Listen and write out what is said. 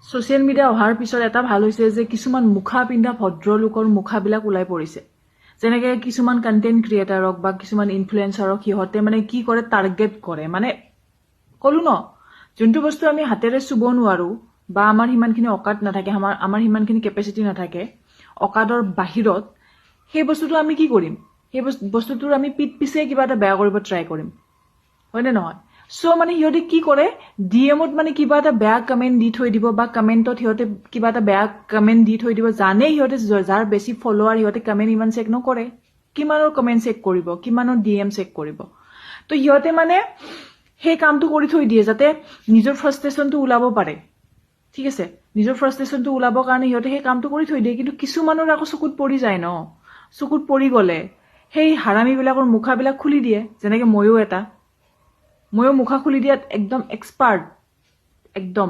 social media অহাৰ পিছত এটা ভাল হৈছে যে কিছুমান মুখা পিন্ধা ভদ্ৰলোকৰ মুখাবিলাক ওলাই পৰিছে যেনেকৈ কিছুমান কণ্টেণ্ট ক্ৰিয়েটাৰক বা কিছুমান ইনফ্লুৱেঞ্চাৰক সিহঁতে মানে কি কৰে টাৰ্গেট কৰে মানে ক'লো ন যোনটো বস্তু আমি হাতেৰে চুব নোৱাৰো বা আমাৰ সিমানখিনি অকাত নাথাকে আমাৰ সিমানখিনি কেপাচিটি নাথাকে অকাদৰ বাহিৰত সেই বস্তুটো আমি কি কৰিম সেই বস্তুটোৰ আমি পিট পিছে কিবা এটা বেয়া কৰিব ট্ৰাই কৰিম হয়নে নহয় সো মানে সিহঁতে কি কৰে ডিএমত মানে কিবা এটা বেয়া কমেণ্ট দি থৈ দিব বা কমেণ্টত সিহঁতে কিবা এটা বেয়া কমেণ্ট দি থৈ দিব জানে সিহঁতে যাৰ বেছি ফলোৱাৰ সিহঁতে কমেণ্ট ইমান চেক নকৰে কিমানৰ কমেণ্ট চেক কৰিব কিমানৰ ডিএম চেক কৰিব তো সিহঁতে মানে সেই কামটো কৰি থৈ দিয়ে যাতে নিজৰ ফ্ৰাষ্ট্ৰেশ্যনটো ওলাব পাৰে ঠিক আছে নিজৰ ফ্ৰাষ্ট্ৰেশ্যনটো ওলাবৰ কাৰণে সিহঁতে সেই কামটো কৰি থৈ দিয়ে কিন্তু কিছুমানৰ আকৌ চকুত পৰি যায় ন চকুত পৰি গ'লে সেই হাৰামীবিলাকৰ মুখাবিলাক খুলি দিয়ে যেনেকৈ ময়ো মুখা খুলি দিয়াত একদম এক্সপাৰ্ট একদম